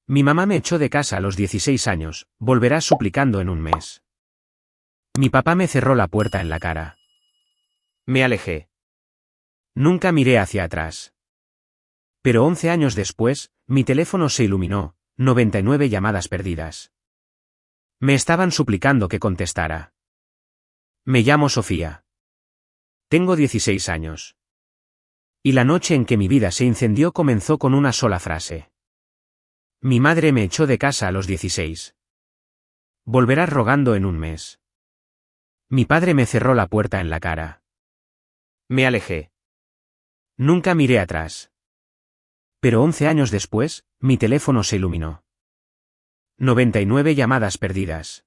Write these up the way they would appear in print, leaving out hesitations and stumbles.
Mi mamá me echó de casa a los 16 años, volverás suplicando en un mes. Mi papá me cerró la puerta en la cara. Me alejé. Nunca miré hacia atrás. Pero 11 años después, mi teléfono se iluminó, 99 llamadas perdidas. Me estaban suplicando que contestara. Me llamo Sofía. Tengo 16 años. Y la noche en que mi vida se incendió comenzó con una sola frase. Mi madre me echó de casa a los 16. Volverás rogando en un mes. Mi padre me cerró la puerta en la cara. Me alejé. Nunca miré atrás. Pero 11 años después, mi teléfono se iluminó. 99 llamadas perdidas.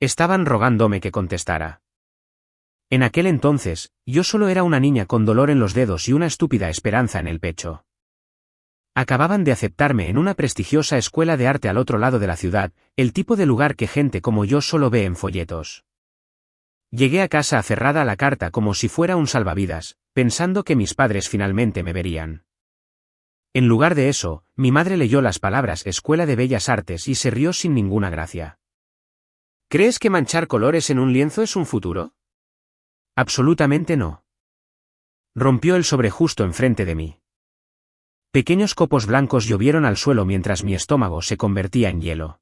Estaban rogándome que contestara. En aquel entonces, yo solo era una niña con dolor en los dedos y una estúpida esperanza en el pecho. Acababan de aceptarme en una prestigiosa escuela de arte al otro lado de la ciudad, el tipo de lugar que gente como yo solo ve en folletos. Llegué a casa aferrada a la carta como si fuera un salvavidas, pensando que mis padres finalmente me verían. En lugar de eso, mi madre leyó las palabras Escuela de Bellas Artes y se rió sin ninguna gracia. ¿Crees que manchar colores en un lienzo es un futuro? Absolutamente no. Rompió el sobre justo enfrente de mí. Pequeños copos blancos llovieron al suelo mientras mi estómago se convertía en hielo.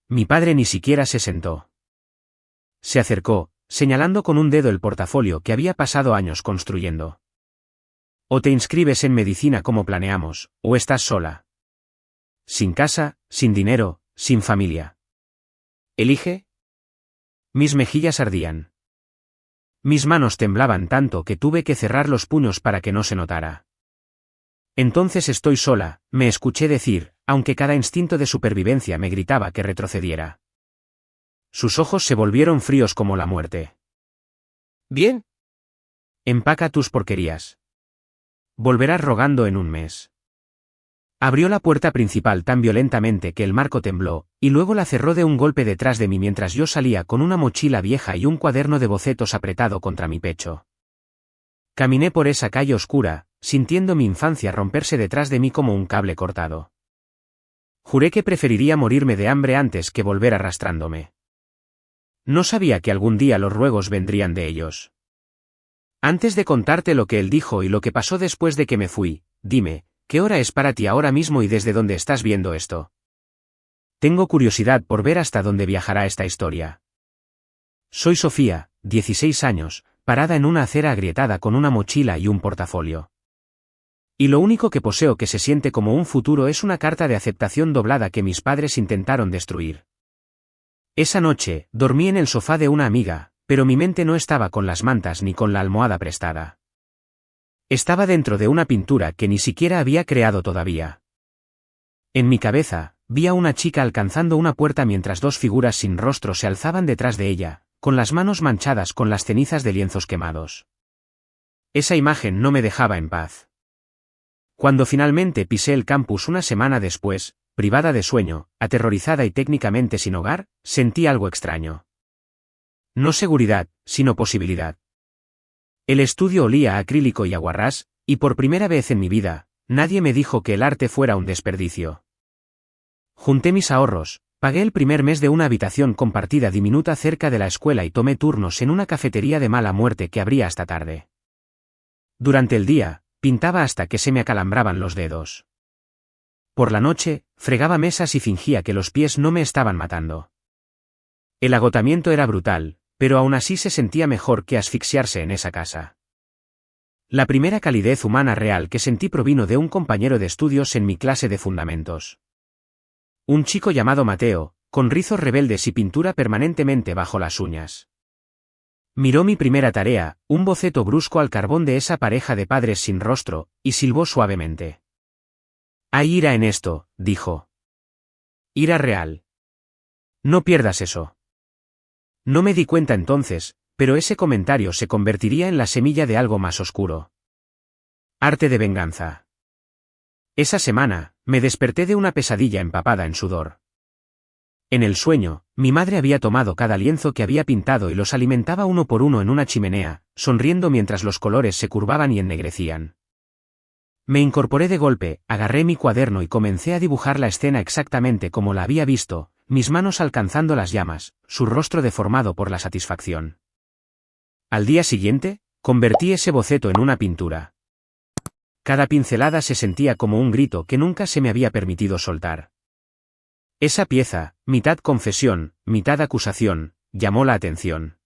Mi padre ni siquiera se sentó. Se acercó, señalando con un dedo el portafolio que había pasado años construyendo. O te inscribes en medicina como planeamos, o estás sola. Sin casa, sin dinero, sin familia. ¿Elige? Mis mejillas ardían. Mis manos temblaban tanto que tuve que cerrar los puños para que no se notara. Entonces estoy sola, me escuché decir, aunque cada instinto de supervivencia me gritaba que retrocediera. Sus ojos se volvieron fríos como la muerte. Bien. Empaca tus porquerías. Volverás rogando en un mes. Abrió la puerta principal tan violentamente que el marco tembló, y luego la cerró de un golpe detrás de mí mientras yo salía con una mochila vieja y un cuaderno de bocetos apretado contra mi pecho. Caminé por esa calle oscura, sintiendo mi infancia romperse detrás de mí como un cable cortado. Juré que preferiría morirme de hambre antes que volver arrastrándome. No sabía que algún día los ruegos vendrían de ellos. Antes de contarte lo que él dijo y lo que pasó después de que me fui, dime, ¿qué hora es para ti ahora mismo y desde dónde estás viendo esto? Tengo curiosidad por ver hasta dónde viajará esta historia. Soy Sofía, 16 años, parada en una acera agrietada con una mochila y un portafolio. Y lo único que poseo que se siente como un futuro es una carta de aceptación doblada que mis padres intentaron destruir. Esa noche, dormí en el sofá de una amiga, pero mi mente no estaba con las mantas ni con la almohada prestada. Estaba dentro de una pintura que ni siquiera había creado todavía. En mi cabeza, vi a una chica alcanzando una puerta mientras dos figuras sin rostro se alzaban detrás de ella, con las manos manchadas con las cenizas de lienzos quemados. Esa imagen no me dejaba en paz. Cuando finalmente pisé el campus una semana después, privada de sueño, aterrorizada y técnicamente sin hogar, sentí algo extraño. No seguridad, sino posibilidad. El estudio olía a acrílico y aguarrás, y por primera vez en mi vida, nadie me dijo que el arte fuera un desperdicio. Junté mis ahorros, pagué el primer mes de una habitación compartida diminuta cerca de la escuela y tomé turnos en una cafetería de mala muerte que abría hasta tarde. Durante el día, pintaba hasta que se me acalambraban los dedos. Por la noche, fregaba mesas y fingía que los pies no me estaban matando. El agotamiento era brutal, pero aún así se sentía mejor que asfixiarse en esa casa. La primera calidez humana real que sentí provino de un compañero de estudios en mi clase de fundamentos. Un chico llamado Mateo, con rizos rebeldes y pintura permanentemente bajo las uñas. Miró mi primera tarea, un boceto brusco al carbón de esa pareja de padres sin rostro, y silbó suavemente. Hay ira en esto, dijo. Ira real. No pierdas eso. No me di cuenta entonces, pero ese comentario se convertiría en la semilla de algo más oscuro. Arte de venganza. Esa semana, me desperté de una pesadilla empapada en sudor. En el sueño, mi madre había tomado cada lienzo que había pintado y los alimentaba uno por uno en una chimenea, sonriendo mientras los colores se curvaban y ennegrecían. Me incorporé de golpe, agarré mi cuaderno y comencé a dibujar la escena exactamente como la había visto, mis manos alcanzando las llamas, su rostro deformado por la satisfacción. Al día siguiente, convertí ese boceto en una pintura. Cada pincelada se sentía como un grito que nunca se me había permitido soltar. Esa pieza, mitad confesión, mitad acusación, llamó la atención.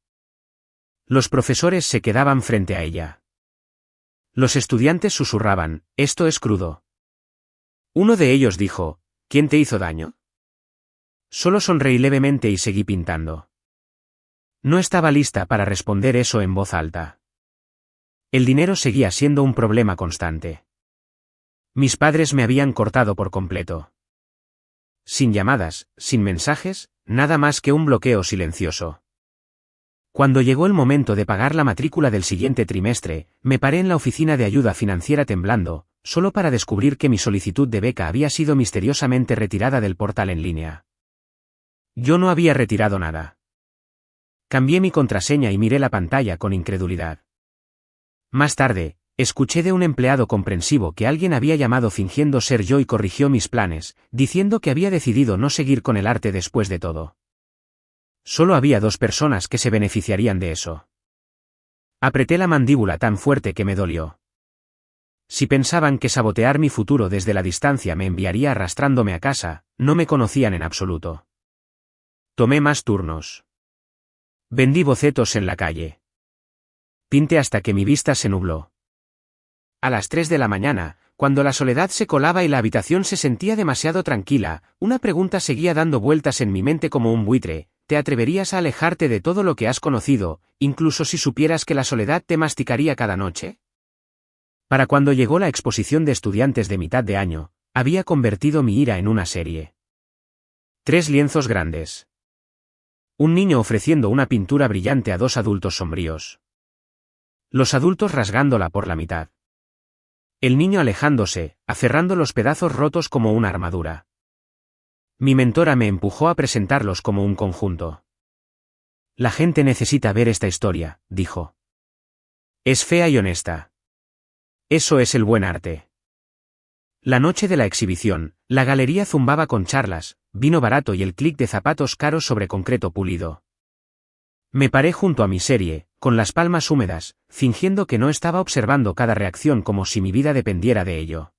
Los profesores se quedaban frente a ella. Los estudiantes susurraban, «Esto es crudo». Uno de ellos dijo, «¿Quién te hizo daño?». Solo sonreí levemente y seguí pintando. No estaba lista para responder eso en voz alta. El dinero seguía siendo un problema constante. Mis padres me habían cortado por completo. Sin llamadas, sin mensajes, nada más que un bloqueo silencioso. Cuando llegó el momento de pagar la matrícula del siguiente trimestre, me paré en la oficina de ayuda financiera temblando, solo para descubrir que mi solicitud de beca había sido misteriosamente retirada del portal en línea. Yo no había retirado nada. Cambié mi contraseña y miré la pantalla con incredulidad. Más tarde, escuché de un empleado comprensivo que alguien había llamado fingiendo ser yo y corrigió mis planes, diciendo que había decidido no seguir con el arte después de todo. Solo había 2 personas que se beneficiarían de eso. Apreté la mandíbula tan fuerte que me dolió. Si pensaban que sabotear mi futuro desde la distancia me enviaría arrastrándome a casa, no me conocían en absoluto. Tomé más turnos. Vendí bocetos en la calle. Pinté hasta que mi vista se nubló. A las 3 de la mañana, cuando la soledad se colaba y la habitación se sentía demasiado tranquila, una pregunta seguía dando vueltas en mi mente como un buitre: ¿te atreverías a alejarte de todo lo que has conocido, incluso si supieras que la soledad te masticaría cada noche? Para cuando llegó la exposición de estudiantes de mitad de año, había convertido mi ira en una serie. 3 lienzos grandes. Un niño ofreciendo una pintura brillante a 2 adultos sombríos. Los adultos rasgándola por la mitad. El niño alejándose, aferrando los pedazos rotos como una armadura. Mi mentora me empujó a presentarlos como un conjunto. La gente necesita ver esta historia, dijo. Es fea y honesta. Eso es el buen arte. La noche de la exhibición, la galería zumbaba con charlas, vino barato y el clic de zapatos caros sobre concreto pulido. Me paré junto a mi serie, con las palmas húmedas, fingiendo que no estaba observando cada reacción como si mi vida dependiera de ello.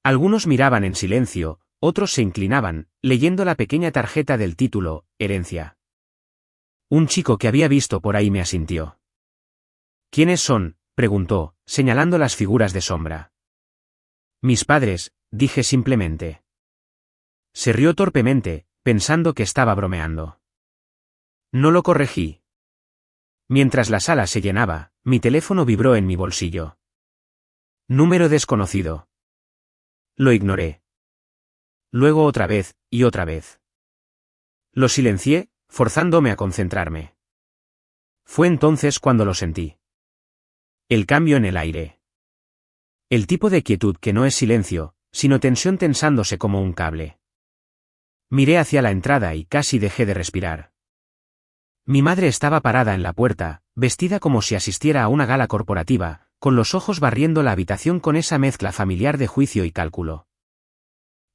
Algunos miraban en silencio, otros se inclinaban, leyendo la pequeña tarjeta del título, Herencia. Un chico que había visto por ahí me asintió. ¿Quiénes son?, preguntó, señalando las figuras de sombra. Mis padres, dije simplemente. Se rió torpemente, pensando que estaba bromeando. No lo corregí. Mientras la sala se llenaba, mi teléfono vibró en mi bolsillo. Número desconocido. Lo ignoré. Luego otra vez, y otra vez. Lo silencié, forzándome a concentrarme. Fue entonces cuando lo sentí. El cambio en el aire. El tipo de quietud que no es silencio, sino tensión tensándose como un cable. Miré hacia la entrada y casi dejé de respirar. Mi madre estaba parada en la puerta, vestida como si asistiera a una gala corporativa, con los ojos barriendo la habitación con esa mezcla familiar de juicio y cálculo.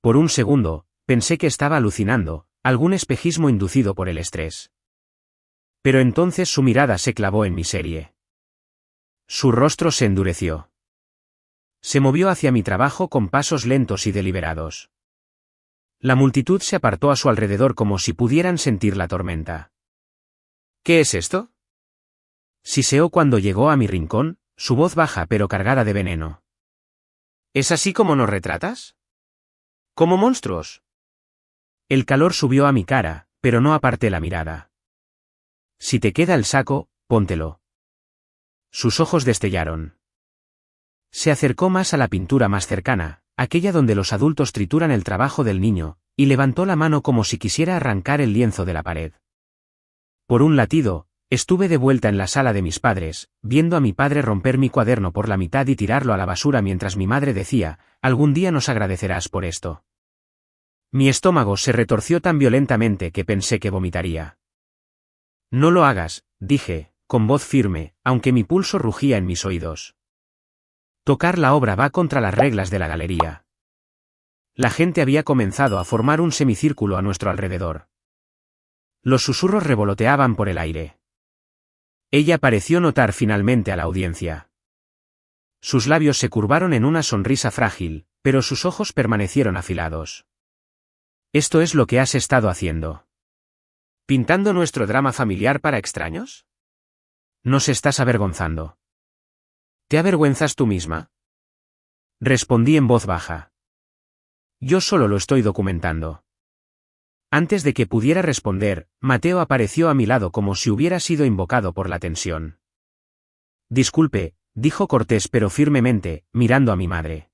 Por un segundo, pensé que estaba alucinando, algún espejismo inducido por el estrés. Pero entonces su mirada se clavó en mi serie. Su rostro se endureció. Se movió hacia mi trabajo con pasos lentos y deliberados. La multitud se apartó a su alrededor como si pudieran sentir la tormenta. ¿Qué es esto?, siseó cuando llegó a mi rincón, su voz baja pero cargada de veneno. ¿Es así como nos retratas? ¿Como monstruos? El calor subió a mi cara, pero no aparté la mirada. Si te queda el saco, póntelo. Sus ojos destellaron. Se acercó más a la pintura más cercana, aquella donde los adultos trituran el trabajo del niño, y levantó la mano como si quisiera arrancar el lienzo de la pared. Por un latido, estuve de vuelta en la sala de mis padres, viendo a mi padre romper mi cuaderno por la mitad y tirarlo a la basura mientras mi madre decía, «Algún día nos agradecerás por esto». Mi estómago se retorció tan violentamente que pensé que vomitaría. No lo hagas, dije, con voz firme, aunque mi pulso rugía en mis oídos. Tocar la obra va contra las reglas de la galería. La gente había comenzado a formar un semicírculo a nuestro alrededor. Los susurros revoloteaban por el aire. Ella pareció notar finalmente a la audiencia. Sus labios se curvaron en una sonrisa frágil, pero sus ojos permanecieron afilados. ¿Esto es lo que has estado haciendo? ¿Pintando nuestro drama familiar para extraños? Nos estás avergonzando. ¿Te avergüenzas tú misma? Respondí en voz baja. Yo solo lo estoy documentando. Antes de que pudiera responder, Mateo apareció a mi lado como si hubiera sido invocado por la tensión. Disculpe, dijo cortés pero firmemente, mirando a mi madre.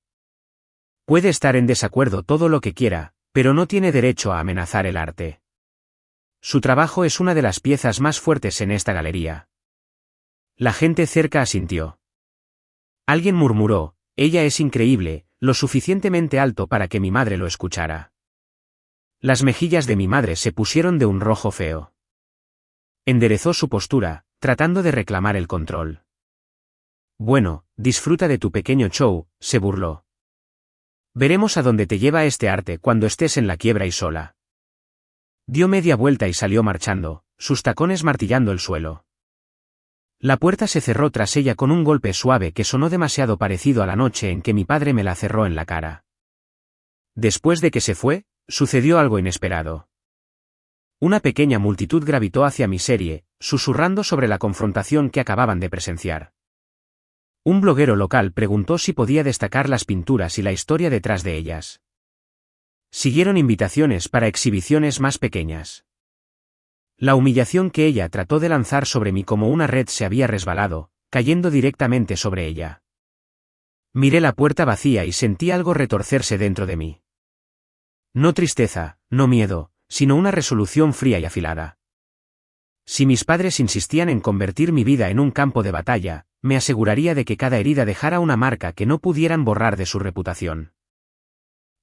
Puede estar en desacuerdo todo lo que quiera, pero no tiene derecho a amenazar el arte. Su trabajo es una de las piezas más fuertes en esta galería. La gente cerca asintió. Alguien murmuró, ella es increíble, lo suficientemente alto para que mi madre lo escuchara. Las mejillas de mi madre se pusieron de un rojo feo. Enderezó su postura, tratando de reclamar el control. Bueno, disfruta de tu pequeño show, se burló. Veremos a dónde te lleva este arte cuando estés en la quiebra y sola. Dio media vuelta y salió marchando, sus tacones martillando el suelo. La puerta se cerró tras ella con un golpe suave que sonó demasiado parecido a la noche en que mi padre me la cerró en la cara. Después de que se fue, sucedió algo inesperado. Una pequeña multitud gravitó hacia mi serie, susurrando sobre la confrontación que acababan de presenciar. Un bloguero local preguntó si podía destacar las pinturas y la historia detrás de ellas. Siguieron invitaciones para exhibiciones más pequeñas. La humillación que ella trató de lanzar sobre mí como una red se había resbalado, cayendo directamente sobre ella. Miré la puerta vacía y sentí algo retorcerse dentro de mí. No tristeza, no miedo, sino una resolución fría y afilada. Si mis padres insistían en convertir mi vida en un campo de batalla, me aseguraría de que cada herida dejara una marca que no pudieran borrar de su reputación.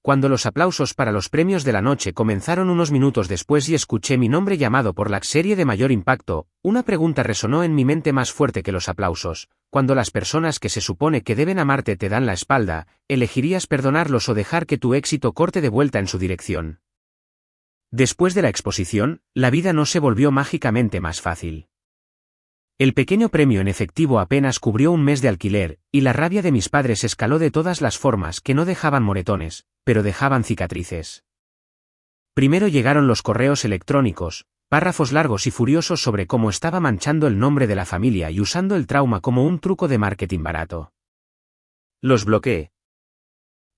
Cuando los aplausos para los premios de la noche comenzaron unos minutos después y escuché mi nombre llamado por la serie de mayor impacto, una pregunta resonó en mi mente más fuerte que los aplausos. Cuando las personas que se supone que deben amarte te dan la espalda, ¿elegirías perdonarlos o dejar que tu éxito corte de vuelta en su dirección? Después de la exposición, la vida no se volvió mágicamente más fácil. El pequeño premio en efectivo apenas cubrió un mes de alquiler, y la rabia de mis padres escaló de todas las formas que no dejaban moretones, pero dejaban cicatrices. Primero llegaron los correos electrónicos, párrafos largos y furiosos sobre cómo estaba manchando el nombre de la familia y usando el trauma como un truco de marketing barato. Los bloqueé.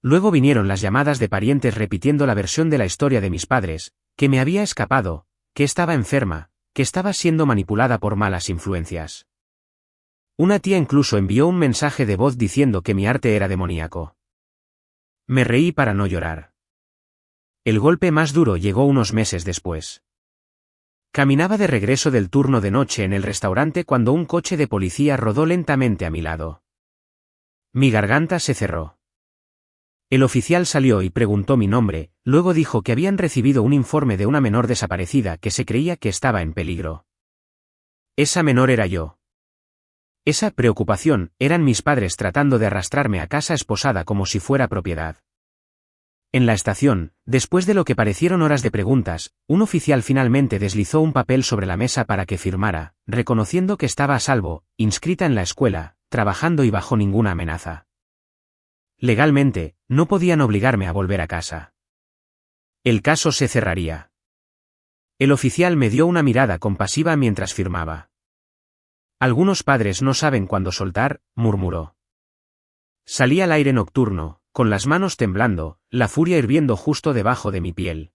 Luego vinieron las llamadas de parientes repitiendo la versión de la historia de mis padres, que me había escapado, que estaba enferma, que estaba siendo manipulada por malas influencias. Una tía incluso envió un mensaje de voz diciendo que mi arte era demoníaco. Me reí para no llorar. El golpe más duro llegó unos meses después. Caminaba de regreso del turno de noche en el restaurante cuando un coche de policía rodó lentamente a mi lado. Mi garganta se cerró. El oficial salió y preguntó mi nombre, luego dijo que habían recibido un informe de una menor desaparecida que se creía que estaba en peligro. Esa menor era yo. Esa preocupación eran mis padres tratando de arrastrarme a casa esposada como si fuera propiedad. En la estación, después de lo que parecieron horas de preguntas, un oficial finalmente deslizó un papel sobre la mesa para que firmara, reconociendo que estaba a salvo, inscrita en la escuela, trabajando y bajo ninguna amenaza. Legalmente, no podían obligarme a volver a casa. El caso se cerraría. El oficial me dio una mirada compasiva mientras firmaba. Algunos padres no saben cuándo soltar, murmuró. Salí al aire nocturno, con las manos temblando, la furia hirviendo justo debajo de mi piel.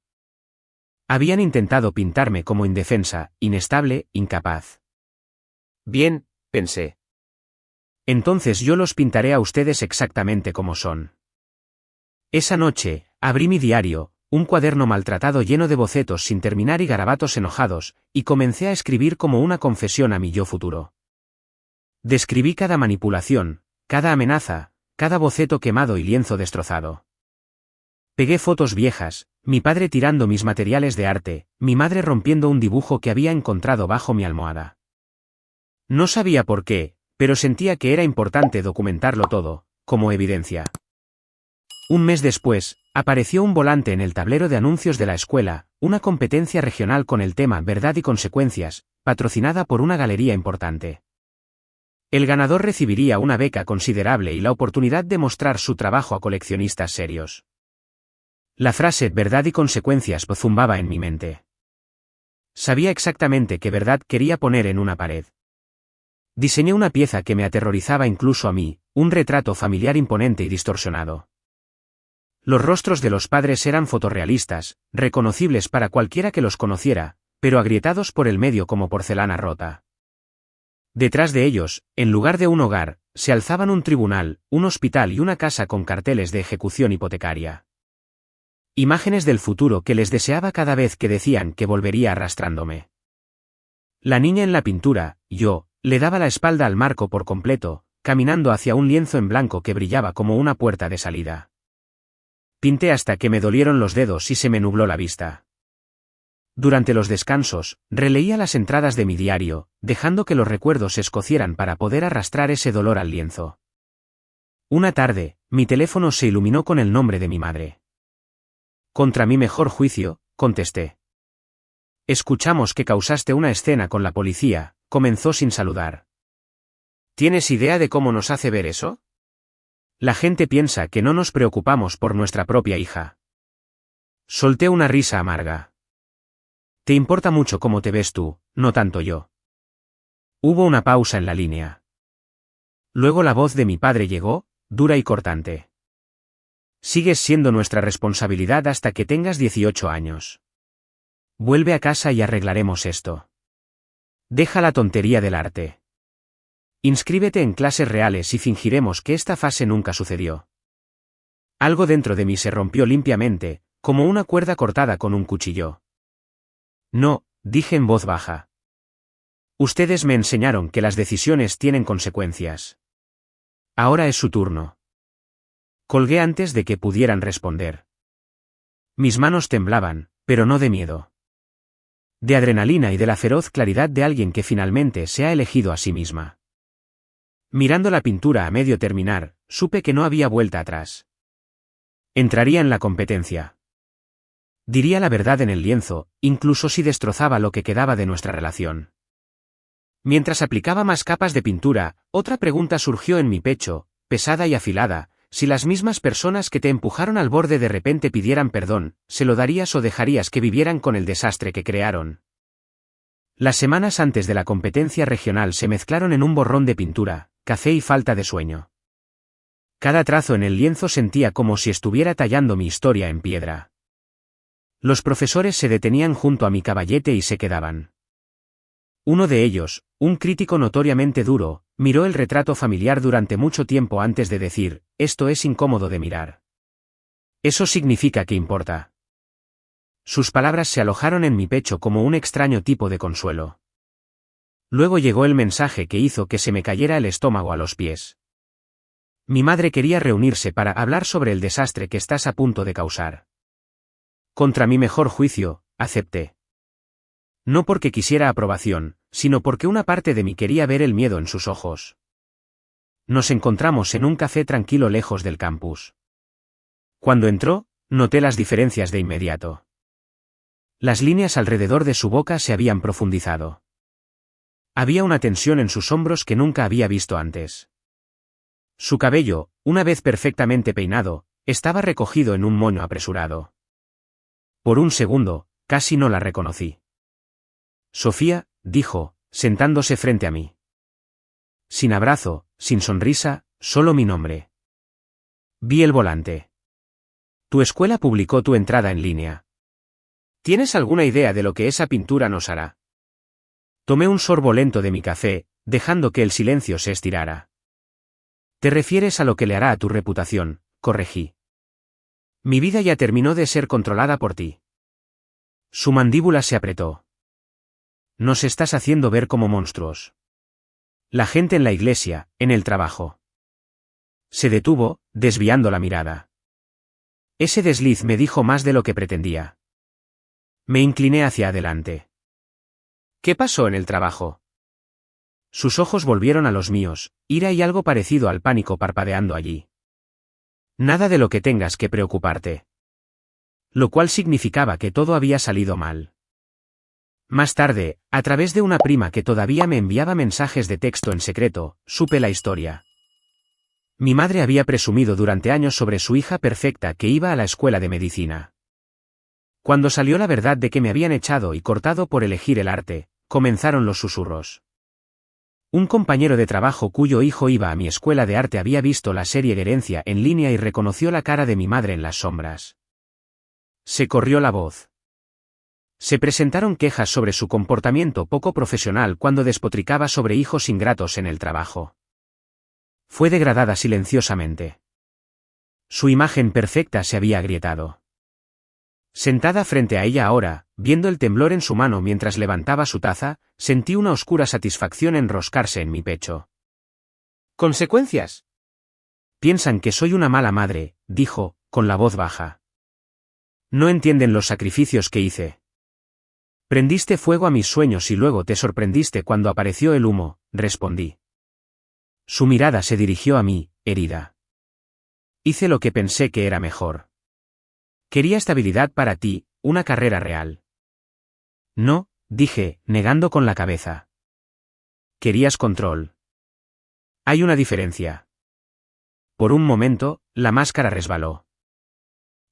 Habían intentado pintarme como indefensa, inestable, incapaz. Bien, pensé. Entonces yo los pintaré a ustedes exactamente como son. Esa noche, abrí mi diario, un cuaderno maltratado lleno de bocetos sin terminar y garabatos enojados, y comencé a escribir como una confesión a mi yo futuro. Describí cada manipulación, cada amenaza, cada boceto quemado y lienzo destrozado. Pegué fotos viejas, mi padre tirando mis materiales de arte, mi madre rompiendo un dibujo que había encontrado bajo mi almohada. No sabía por qué, pero sentía que era importante documentarlo todo, como evidencia. Un mes después, apareció un volante en el tablero de anuncios de la escuela, una competencia regional con el tema Verdad y Consecuencias, patrocinada por una galería importante. El ganador recibiría una beca considerable y la oportunidad de mostrar su trabajo a coleccionistas serios. La frase Verdad y Consecuencias zumbaba en mi mente. Sabía exactamente qué verdad quería poner en una pared. Diseñé una pieza que me aterrorizaba incluso a mí, un retrato familiar imponente y distorsionado. Los rostros de los padres eran fotorrealistas, reconocibles para cualquiera que los conociera, pero agrietados por el medio como porcelana rota. Detrás de ellos, en lugar de un hogar, se alzaban un tribunal, un hospital y una casa con carteles de ejecución hipotecaria. Imágenes del futuro que les deseaba cada vez que decían que volvería arrastrándome. La niña en la pintura, yo, le daba la espalda al marco por completo, caminando hacia un lienzo en blanco que brillaba como una puerta de salida. Pinté hasta que me dolieron los dedos y se me nubló la vista. Durante los descansos, releía las entradas de mi diario, dejando que los recuerdos se escocieran para poder arrastrar ese dolor al lienzo. Una tarde, mi teléfono se iluminó con el nombre de mi madre. Contra mi mejor juicio, contesté. Escuchamos que causaste una escena con la policía, comenzó sin saludar. ¿Tienes idea de cómo nos hace ver eso? La gente piensa que no nos preocupamos por nuestra propia hija. Solté una risa amarga. Te importa mucho cómo te ves tú, no tanto yo. Hubo una pausa en la línea. Luego la voz de mi padre llegó, dura y cortante. Sigues siendo nuestra responsabilidad hasta que tengas 18 años. Vuelve a casa y arreglaremos esto. Deja la tontería del arte. Inscríbete en clases reales y fingiremos que esta fase nunca sucedió. Algo dentro de mí se rompió limpiamente, como una cuerda cortada con un cuchillo. No, dije en voz baja. Ustedes me enseñaron que las decisiones tienen consecuencias. Ahora es su turno. Colgué antes de que pudieran responder. Mis manos temblaban, pero no de miedo. De adrenalina y de la feroz claridad de alguien que finalmente se ha elegido a sí misma. Mirando la pintura a medio terminar, supe que no había vuelta atrás. Entraría en la competencia. Diría la verdad en el lienzo, incluso si destrozaba lo que quedaba de nuestra relación. Mientras aplicaba más capas de pintura, otra pregunta surgió en mi pecho, pesada y afilada: si las mismas personas que te empujaron al borde de repente pidieran perdón, ¿se lo darías o dejarías que vivieran con el desastre que crearon? Las semanas antes de la competencia regional se mezclaron en un borrón de pintura, café y falta de sueño. Cada trazo en el lienzo sentía como si estuviera tallando mi historia en piedra. Los profesores se detenían junto a mi caballete y se quedaban. Uno de ellos, un crítico notoriamente duro, miró el retrato familiar durante mucho tiempo antes de decir: esto es incómodo de mirar. Eso significa que importa. Sus palabras se alojaron en mi pecho como un extraño tipo de consuelo. Luego llegó el mensaje que hizo que se me cayera el estómago a los pies. Mi madre quería reunirse para hablar sobre el desastre que estás a punto de causar. Contra mi mejor juicio, acepté. No porque quisiera aprobación, sino porque una parte de mí quería ver el miedo en sus ojos. Nos encontramos en un café tranquilo lejos del campus. Cuando entró, noté las diferencias de inmediato. Las líneas alrededor de su boca se habían profundizado. Había una tensión en sus hombros que nunca había visto antes. Su cabello, una vez perfectamente peinado, estaba recogido en un moño apresurado. Por un segundo, casi no la reconocí. Sofía, dijo, sentándose frente a mí. Sin abrazo, sin sonrisa, solo mi nombre. Vi el volante. Tu escuela publicó tu entrada en línea. ¿Tienes alguna idea de lo que esa pintura nos hará? Tomé un sorbo lento de mi café, dejando que el silencio se estirara. Te refieres a lo que le hará a tu reputación, corregí. Mi vida ya terminó de ser controlada por ti. Su mandíbula se apretó. Nos estás haciendo ver como monstruos. La gente en la iglesia, en el trabajo. Se detuvo, desviando la mirada. Ese desliz me dijo más de lo que pretendía. Me incliné hacia adelante. ¿Qué pasó en el trabajo? Sus ojos volvieron a los míos, ira y algo parecido al pánico parpadeando allí. Nada de lo que tengas que preocuparte. Lo cual significaba que todo había salido mal. Más tarde, a través de una prima que todavía me enviaba mensajes de texto en secreto, supe la historia. Mi madre había presumido durante años sobre su hija perfecta que iba a la escuela de medicina. Cuando salió la verdad de que me habían echado y cortado por elegir el arte, comenzaron los susurros. Un compañero de trabajo cuyo hijo iba a mi escuela de arte había visto la serie Herencia en línea y reconoció la cara de mi madre en las sombras. Se corrió la voz. Se presentaron quejas sobre su comportamiento poco profesional cuando despotricaba sobre hijos ingratos en el trabajo. Fue degradada silenciosamente. Su imagen perfecta se había agrietado. Sentada frente a ella ahora, viendo el temblor en su mano mientras levantaba su taza, sentí una oscura satisfacción enroscarse en mi pecho. ¿Consecuencias? Piensan que soy una mala madre, dijo, con la voz baja. No entienden los sacrificios que hice. Prendiste fuego a mis sueños y luego te sorprendiste cuando apareció el humo, respondí. Su mirada se dirigió a mí, herida. Hice lo que pensé que era mejor. Quería estabilidad para ti, una carrera real. No, dije, negando con la cabeza. Querías control. Hay una diferencia. Por un momento, la máscara resbaló.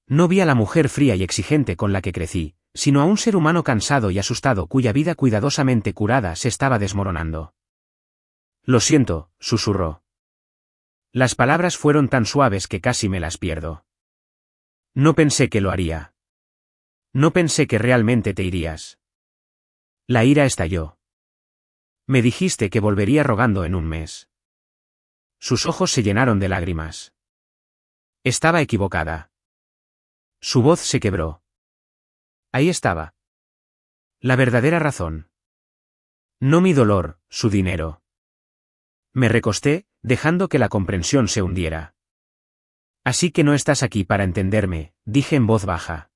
No vi a la mujer fría y exigente con la que crecí, sino a un ser humano cansado y asustado cuya vida cuidadosamente curada se estaba desmoronando. Lo siento, susurró. Las palabras fueron tan suaves que casi me las pierdo. No pensé que lo haría. No pensé que realmente te irías. La ira estalló. Me dijiste que volvería rogando en un mes. Sus ojos se llenaron de lágrimas. Estaba equivocada. Su voz se quebró. Ahí estaba. La verdadera razón. No mi dolor, su dinero. Me recosté, dejando que la comprensión se hundiera. Así que no estás aquí para entenderme, dije en voz baja.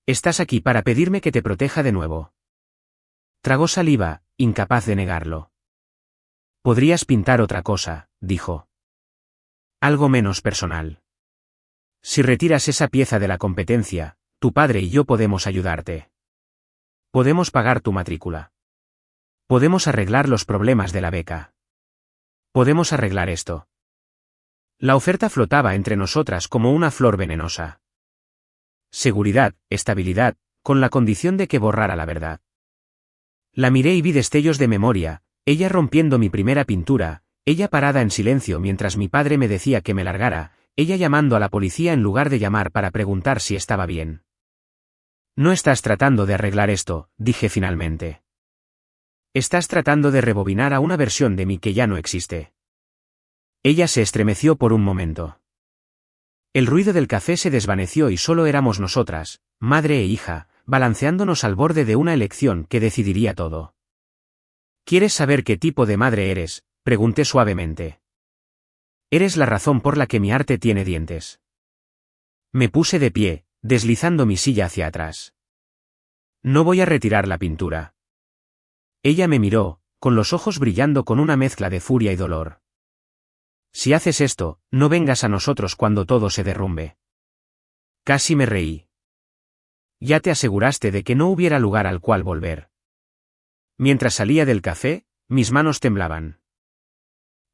Estás aquí para pedirme que te proteja de nuevo. Tragó saliva, incapaz de negarlo. Podrías pintar otra cosa, dijo. Algo menos personal. Si retiras esa pieza de la competencia, tu padre y yo podemos ayudarte. Podemos pagar tu matrícula. Podemos arreglar los problemas de la beca. Podemos arreglar esto. La oferta flotaba entre nosotras como una flor venenosa. Seguridad, estabilidad, con la condición de que borrara la verdad. La miré y vi destellos de memoria, ella rompiendo mi primera pintura, ella parada en silencio mientras mi padre me decía que me largara, ella llamando a la policía en lugar de llamar para preguntar si estaba bien. No estás tratando de arreglar esto, dije finalmente. Estás tratando de rebobinar a una versión de mí que ya no existe. Ella se estremeció por un momento. El ruido del café se desvaneció y solo éramos nosotras, madre e hija, balanceándonos al borde de una elección que decidiría todo. ¿Quieres saber qué tipo de madre eres?, pregunté suavemente. Eres la razón por la que mi arte tiene dientes. Me puse de pie, deslizando mi silla hacia atrás. No voy a retirar la pintura. Ella me miró, con los ojos brillando con una mezcla de furia y dolor. Si haces esto, no vengas a nosotros cuando todo se derrumbe. Casi me reí. Ya te aseguraste de que no hubiera lugar al cual volver. Mientras salía del café, mis manos temblaban.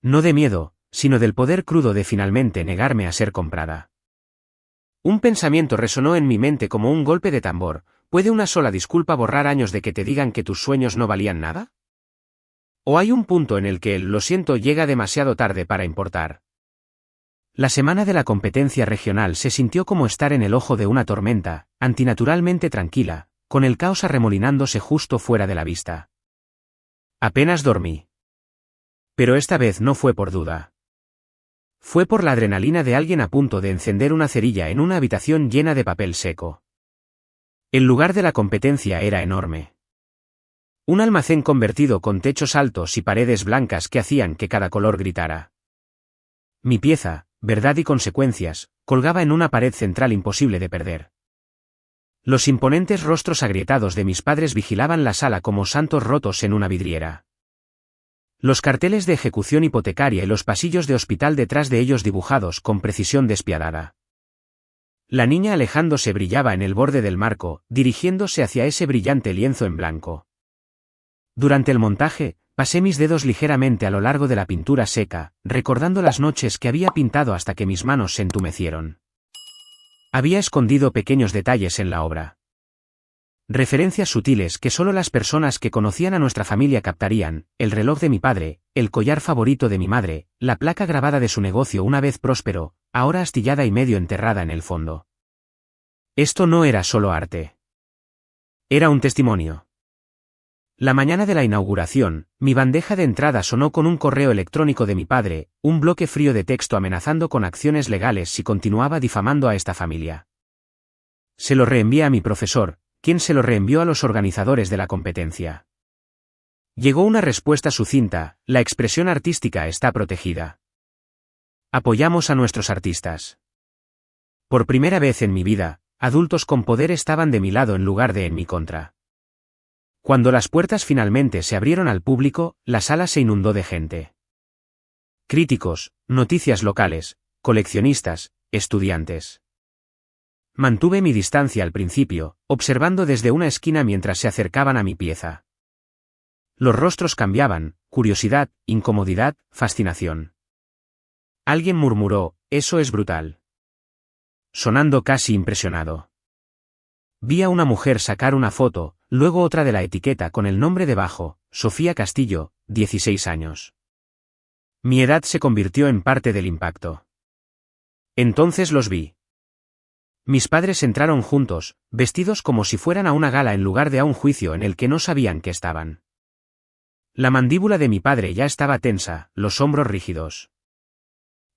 No de miedo, sino del poder crudo de finalmente negarme a ser comprada. Un pensamiento resonó en mi mente como un golpe de tambor. ¿Puede una sola disculpa borrar años de que te digan que tus sueños no valían nada? ¿O hay un punto en el que el lo siento llega demasiado tarde para importar? La semana de la competencia regional se sintió como estar en el ojo de una tormenta, antinaturalmente tranquila, con el caos arremolinándose justo fuera de la vista. Apenas dormí. Pero esta vez no fue por duda. Fue por la adrenalina de alguien a punto de encender una cerilla en una habitación llena de papel seco. El lugar de la competencia era enorme. Un almacén convertido con techos altos y paredes blancas que hacían que cada color gritara. Mi pieza, verdad y consecuencias, colgaba en una pared central imposible de perder. Los imponentes rostros agrietados de mis padres vigilaban la sala como santos rotos en una vidriera. Los carteles de ejecución hipotecaria y los pasillos de hospital detrás de ellos dibujados con precisión despiadada. La niña alejándose brillaba en el borde del marco, dirigiéndose hacia ese brillante lienzo en blanco. Durante el montaje, pasé mis dedos ligeramente a lo largo de la pintura seca, recordando las noches que había pintado hasta que mis manos se entumecieron. Había escondido pequeños detalles en la obra. Referencias sutiles que solo las personas que conocían a nuestra familia captarían: el reloj de mi padre, el collar favorito de mi madre, la placa grabada de su negocio una vez próspero, ahora astillada y medio enterrada en el fondo. Esto no era solo arte. Era un testimonio. La mañana de la inauguración, mi bandeja de entrada sonó con un correo electrónico de mi padre, un bloque frío de texto amenazando con acciones legales si continuaba difamando a esta familia. Se lo reenvié a mi profesor, quien se lo reenvió a los organizadores de la competencia. Llegó una respuesta sucinta: la expresión artística está protegida. Apoyamos a nuestros artistas. Por primera vez en mi vida, adultos con poder estaban de mi lado en lugar de en mi contra. Cuando las puertas finalmente se abrieron al público, la sala se inundó de gente. Críticos, noticias locales, coleccionistas, estudiantes. Mantuve mi distancia al principio, observando desde una esquina mientras se acercaban a mi pieza. Los rostros cambiaban: curiosidad, incomodidad, fascinación. Alguien murmuró: «Eso es brutal», sonando casi impresionado. Vi a una mujer sacar una foto, luego otra de la etiqueta con el nombre debajo: Sofía Castillo, 16 años. Mi edad se convirtió en parte del impacto. Entonces los vi. Mis padres entraron juntos, vestidos como si fueran a una gala en lugar de a un juicio en el que no sabían que estaban. La mandíbula de mi padre ya estaba tensa, los hombros rígidos.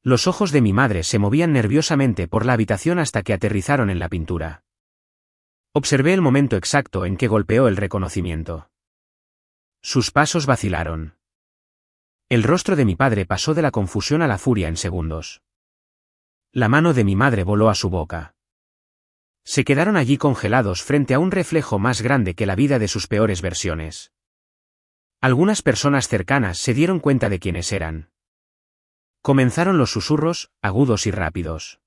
Los ojos de mi madre se movían nerviosamente por la habitación hasta que aterrizaron en la pintura. Observé el momento exacto en que golpeó el reconocimiento. Sus pasos vacilaron. El rostro de mi padre pasó de la confusión a la furia en segundos. La mano de mi madre voló a su boca. Se quedaron allí congelados frente a un reflejo más grande que la vida de sus peores versiones. Algunas personas cercanas se dieron cuenta de quiénes eran. Comenzaron los susurros, agudos y rápidos.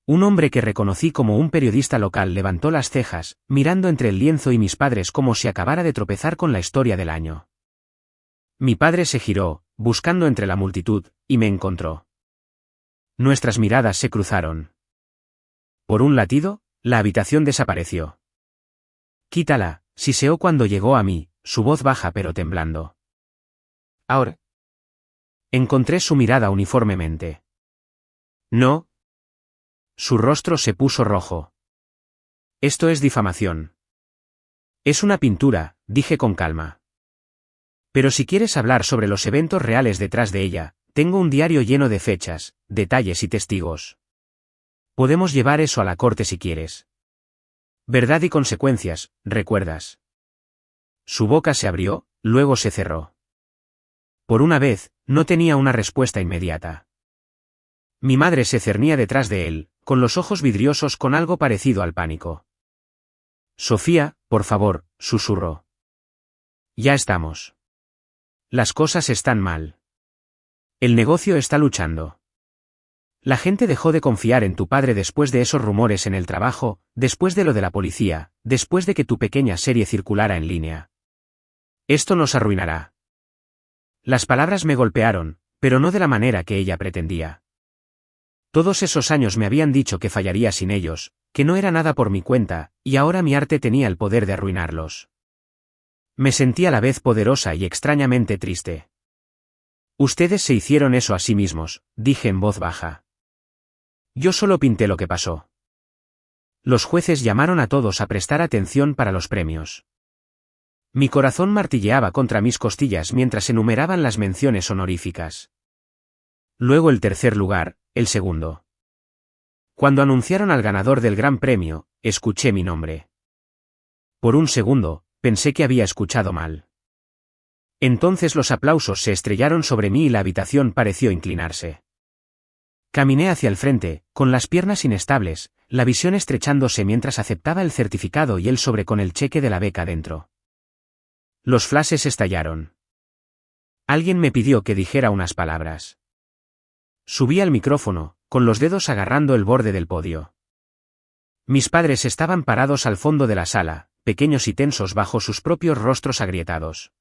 Un hombre que reconocí como un periodista local levantó las cejas, mirando entre el lienzo y mis padres como si acabara de tropezar con la historia del año. Mi padre se giró, buscando entre la multitud, y me encontró. Nuestras miradas se cruzaron. Por un latido, la habitación desapareció. «Quítala», siseó cuando llegó a mí, su voz baja pero temblando. «Ahora». Encontré su mirada uniformemente. «No». Su rostro se puso rojo. «Esto es difamación». «Es una pintura», dije con calma. «Pero si quieres hablar sobre los eventos reales detrás de ella, tengo un diario lleno de fechas, detalles y testigos. Podemos llevar eso a la corte si quieres. Verdad y consecuencias, ¿recuerdas?». Su boca se abrió, luego se cerró. Por una vez, no tenía una respuesta inmediata. Mi madre se cernía detrás de él, con los ojos vidriosos con algo parecido al pánico. «Sofía, por favor», susurró. «Ya estamos. Las cosas están mal. El negocio está luchando. La gente dejó de confiar en tu padre después de esos rumores en el trabajo, después de lo de la policía, después de que tu pequeña serie circulara en línea. Esto nos arruinará». Las palabras me golpearon, pero no de la manera que ella pretendía. Todos esos años me habían dicho que fallaría sin ellos, que no era nada por mi cuenta, y ahora mi arte tenía el poder de arruinarlos. Me sentí a la vez poderosa y extrañamente triste. «Ustedes se hicieron eso a sí mismos», dije en voz baja. «Yo solo pinté lo que pasó». Los jueces llamaron a todos a prestar atención para los premios. Mi corazón martilleaba contra mis costillas mientras enumeraban las menciones honoríficas. Luego el tercer lugar, el segundo. Cuando anunciaron al ganador del gran premio, escuché mi nombre. Por un segundo, pensé que había escuchado mal. Entonces los aplausos se estrellaron sobre mí y la habitación pareció inclinarse. Caminé hacia el frente, con las piernas inestables, la visión estrechándose mientras aceptaba el certificado y el sobre con el cheque de la beca dentro. Los flashes estallaron. Alguien me pidió que dijera unas palabras. Subí al micrófono, con los dedos agarrando el borde del podio. Mis padres estaban parados al fondo de la sala, pequeños y tensos bajo sus propios rostros agrietados.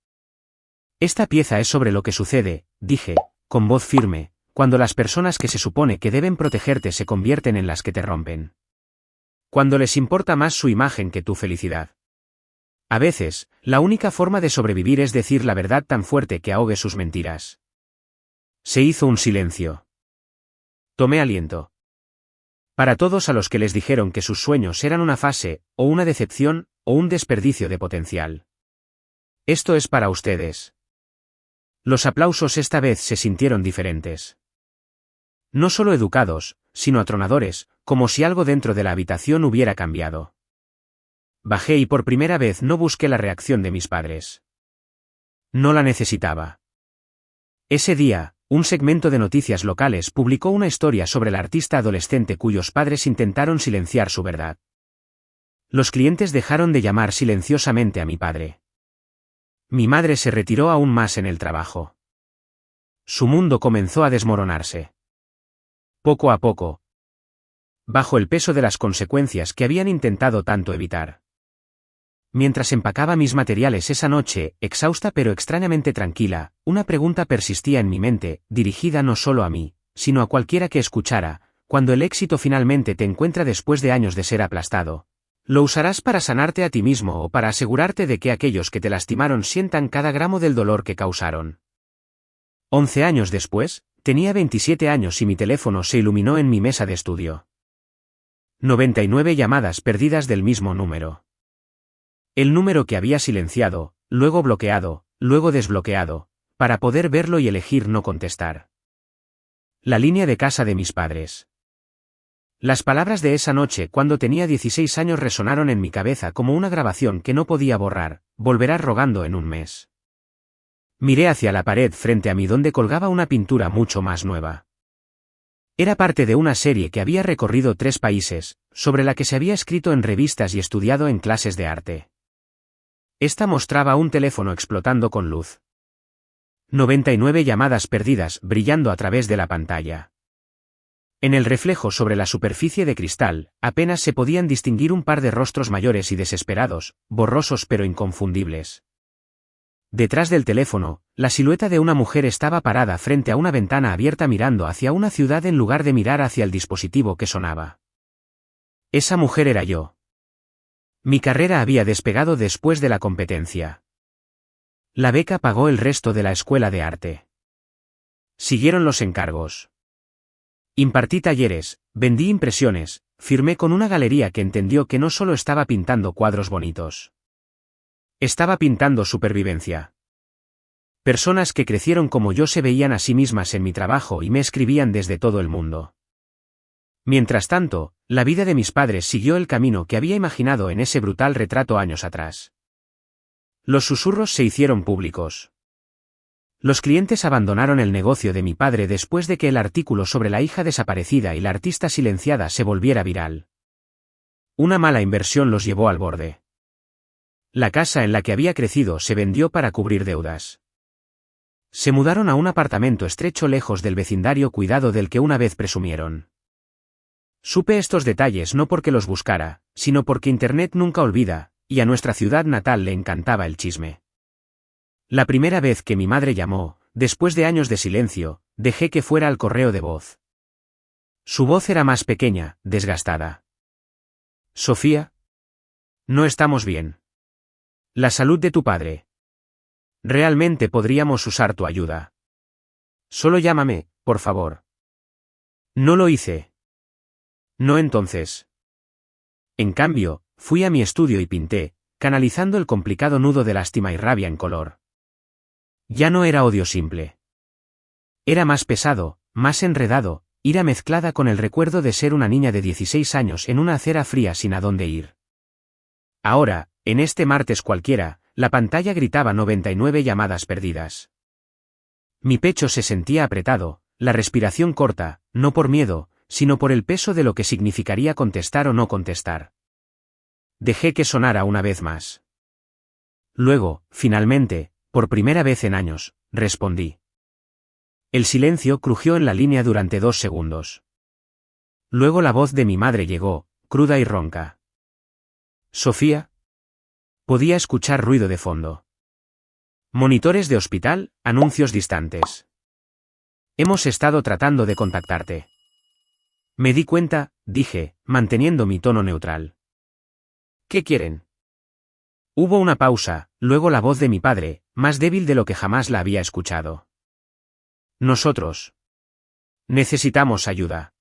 Esta pieza es sobre lo que sucede, dije, con voz firme, cuando las personas que se supone que deben protegerte se convierten en las que te rompen. Cuando les importa más su imagen que tu felicidad. A veces, la única forma de sobrevivir es decir la verdad tan fuerte que ahogue sus mentiras. Se hizo un silencio. Tomé aliento. Para todos a los que les dijeron que sus sueños eran una fase, o una decepción, o un desperdicio de potencial. Esto es para ustedes. Los aplausos esta vez se sintieron diferentes. No solo educados, sino atronadores, como si algo dentro de la habitación hubiera cambiado. Bajé y por primera vez no busqué la reacción de mis padres. No la necesitaba. Ese día, un segmento de noticias locales publicó una historia sobre el artista adolescente cuyos padres intentaron silenciar su verdad. Los clientes dejaron de llamar silenciosamente a mi padre. Mi madre se retiró aún más en el trabajo. Su mundo comenzó a desmoronarse. Poco a poco. Bajo el peso de las consecuencias que habían intentado tanto evitar. Mientras empacaba mis materiales esa noche, exhausta pero extrañamente tranquila, una pregunta persistía en mi mente, dirigida no solo a mí, sino a cualquiera que escuchara: cuando el éxito finalmente te encuentra después de años de ser aplastado, ¿lo usarás para sanarte a ti mismo o para asegurarte de que aquellos que te lastimaron sientan cada gramo del dolor que causaron? 11 años después, tenía 27 años y mi teléfono se iluminó en mi mesa de estudio. 99 llamadas perdidas del mismo número. El número que había silenciado, luego bloqueado, luego desbloqueado, para poder verlo y elegir no contestar. La línea de casa de mis padres. Las palabras de esa noche cuando tenía 16 años resonaron en mi cabeza como una grabación que no podía borrar: volverás rogando en un mes. Miré hacia la pared frente a mí donde colgaba una pintura mucho más nueva. Era parte de una serie que había recorrido 3 países, sobre la que se había escrito en revistas y estudiado en clases de arte. Esta mostraba un teléfono explotando con luz. 99 llamadas perdidas brillando a través de la pantalla. En el reflejo sobre la superficie de cristal, apenas se podían distinguir un par de rostros mayores y desesperados, borrosos pero inconfundibles. Detrás del teléfono, la silueta de una mujer estaba parada frente a una ventana abierta mirando hacia una ciudad en lugar de mirar hacia el dispositivo que sonaba. Esa mujer era yo. Mi carrera había despegado después de la competencia. La beca pagó el resto de la escuela de arte. Siguieron los encargos. Impartí talleres, vendí impresiones, firmé con una galería que entendió que no solo estaba pintando cuadros bonitos. Estaba pintando supervivencia. Personas que crecieron como yo se veían a sí mismas en mi trabajo y me escribían desde todo el mundo. Mientras tanto, la vida de mis padres siguió el camino que había imaginado en ese brutal retrato años atrás. Los susurros se hicieron públicos. Los clientes abandonaron el negocio de mi padre después de que el artículo sobre la hija desaparecida y la artista silenciada se volviera viral. Una mala inversión los llevó al borde. La casa en la que había crecido se vendió para cubrir deudas. Se mudaron a un apartamento estrecho lejos del vecindario cuidado del que una vez presumieron. Supe estos detalles no porque los buscara, sino porque Internet nunca olvida, y a nuestra ciudad natal le encantaba el chisme. La primera vez que mi madre llamó, después de años de silencio, dejé que fuera al correo de voz. Su voz era más pequeña, desgastada. Sofía. No estamos bien. La salud de tu padre. Realmente podríamos usar tu ayuda. Solo llámame, por favor. No lo hice. No entonces. En cambio, fui a mi estudio y pinté, canalizando el complicado nudo de lástima y rabia en color. Ya no era odio simple. Era más pesado, más enredado, ira mezclada con el recuerdo de ser una niña de 16 años en una acera fría sin a dónde ir. Ahora, en este martes cualquiera, la pantalla gritaba 99 llamadas perdidas. Mi pecho se sentía apretado, la respiración corta, no por miedo, sino por el peso de lo que significaría contestar o no contestar. Dejé que sonara una vez más. Luego, finalmente, por primera vez en años, respondí. El silencio crujió en la línea durante 2 segundos. Luego la voz de mi madre llegó, cruda y ronca. ¿Sofía? Podía escuchar ruido de fondo. Monitores de hospital, anuncios distantes. Hemos estado tratando de contactarte. Me di cuenta, dije, manteniendo mi tono neutral. ¿Qué quieren? Hubo una pausa, luego la voz de mi padre, más débil de lo que jamás la había escuchado. Nosotros. Necesitamos ayuda.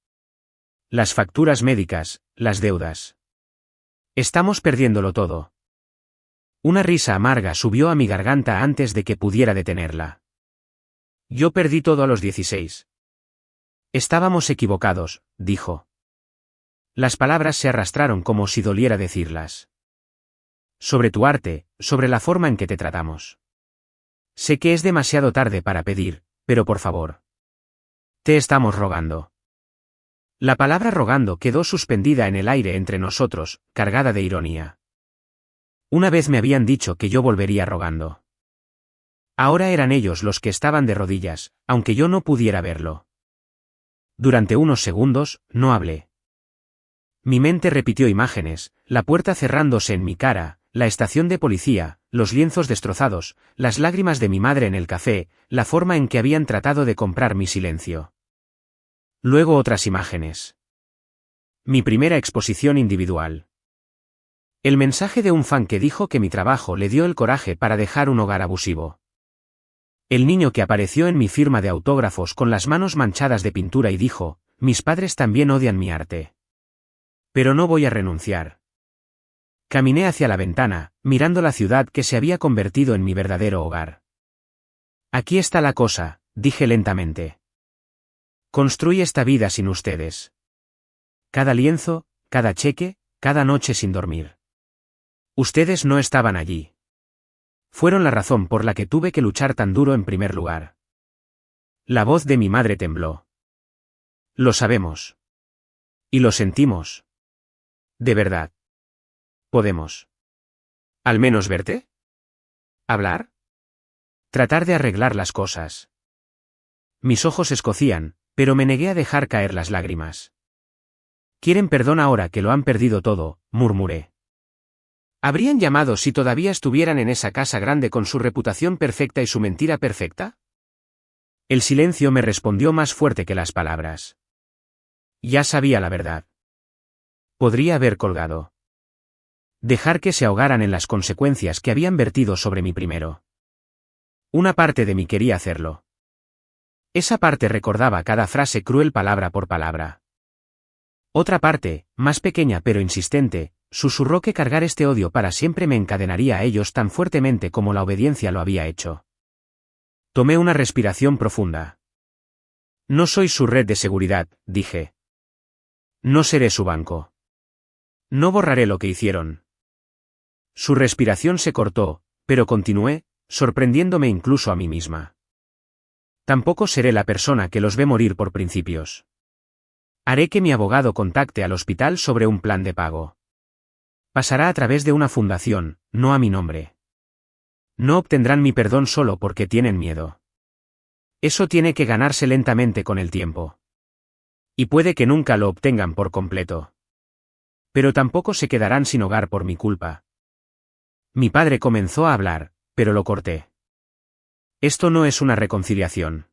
Las facturas médicas, las deudas. Estamos perdiéndolo todo. Una risa amarga subió a mi garganta antes de que pudiera detenerla. Yo perdí todo a los 16. Estábamos equivocados, dijo. Las palabras se arrastraron como si doliera decirlas. Sobre tu arte, sobre la forma en que te tratamos. Sé que es demasiado tarde para pedir, pero por favor. Te estamos rogando. La palabra rogando quedó suspendida en el aire entre nosotros, cargada de ironía. Una vez me habían dicho que yo volvería rogando. Ahora eran ellos los que estaban de rodillas, aunque yo no pudiera verlo. Durante unos segundos, no hablé. Mi mente repitió imágenes, la puerta cerrándose en mi cara, la estación de policía, los lienzos destrozados, las lágrimas de mi madre en el café, la forma en que habían tratado de comprar mi silencio. Luego otras imágenes. Mi primera exposición individual. El mensaje de un fan que dijo que mi trabajo le dio el coraje para dejar un hogar abusivo. El niño que apareció en mi firma de autógrafos con las manos manchadas de pintura y dijo, mis padres también odian mi arte. Pero no voy a renunciar. Caminé hacia la ventana, mirando la ciudad que se había convertido en mi verdadero hogar. Aquí está la cosa, dije lentamente. Construí esta vida sin ustedes. Cada lienzo, cada cheque, cada noche sin dormir. Ustedes no estaban allí. Fueron la razón por la que tuve que luchar tan duro en primer lugar. La voz de mi madre tembló. Lo sabemos. Y lo sentimos. De verdad. ¿Podemos? ¿Al menos verte? ¿Hablar? Tratar de arreglar las cosas. Mis ojos escocían, pero me negué a dejar caer las lágrimas. Quieren perdón ahora que lo han perdido todo, murmuré. ¿Habrían llamado si todavía estuvieran en esa casa grande con su reputación perfecta y su mentira perfecta? El silencio me respondió más fuerte que las palabras. Ya sabía la verdad. Podría haber colgado. Dejar que se ahogaran en las consecuencias que habían vertido sobre mí primero. Una parte de mí quería hacerlo. Esa parte recordaba cada frase cruel palabra por palabra. Otra parte, más pequeña pero insistente, susurró que cargar este odio para siempre me encadenaría a ellos tan fuertemente como la obediencia lo había hecho. Tomé una respiración profunda. No soy su red de seguridad, dije. No seré su banco. No borraré lo que hicieron. Su respiración se cortó, pero continué, sorprendiéndome incluso a mí misma. Tampoco seré la persona que los ve morir por principios. Haré que mi abogado contacte al hospital sobre un plan de pago. Pasará a través de una fundación, no a mi nombre. No obtendrán mi perdón solo porque tienen miedo. Eso tiene que ganarse lentamente con el tiempo. Y puede que nunca lo obtengan por completo. Pero tampoco se quedarán sin hogar por mi culpa. Mi padre comenzó a hablar, pero lo corté. Esto no es una reconciliación.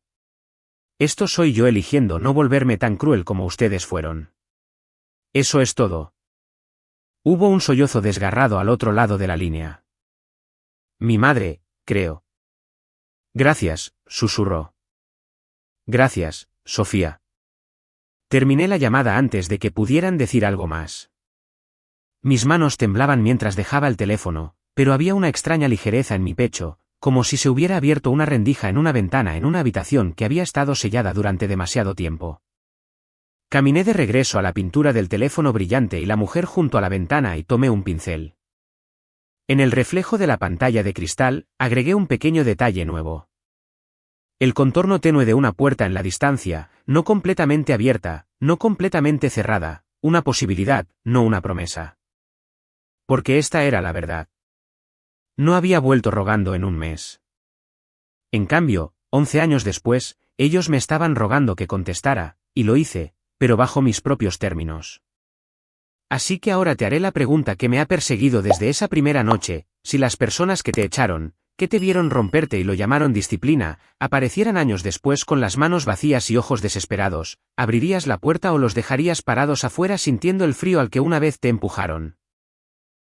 Esto soy yo eligiendo no volverme tan cruel como ustedes fueron. Eso es todo. Hubo un sollozo desgarrado al otro lado de la línea. Mi madre, creo. Gracias, susurró. Gracias, Sofía. Terminé la llamada antes de que pudieran decir algo más. Mis manos temblaban mientras dejaba el teléfono, pero había una extraña ligereza en mi pecho, como si se hubiera abierto una rendija en una ventana en una habitación que había estado sellada durante demasiado tiempo. Caminé de regreso a la pintura del teléfono brillante y la mujer junto a la ventana y tomé un pincel. En el reflejo de la pantalla de cristal, agregué un pequeño detalle nuevo. El contorno tenue de una puerta en la distancia, no completamente abierta, no completamente cerrada, una posibilidad, no una promesa. Porque esta era la verdad. No había vuelto rogando en un mes. En cambio, 11 años después, ellos me estaban rogando que contestara, y lo hice, pero bajo mis propios términos. Así que ahora te haré la pregunta que me ha perseguido desde esa primera noche: si las personas que te echaron, que te vieron romperte y lo llamaron disciplina, aparecieran años después con las manos vacías y ojos desesperados, ¿abrirías la puerta o los dejarías parados afuera sintiendo el frío al que una vez te empujaron?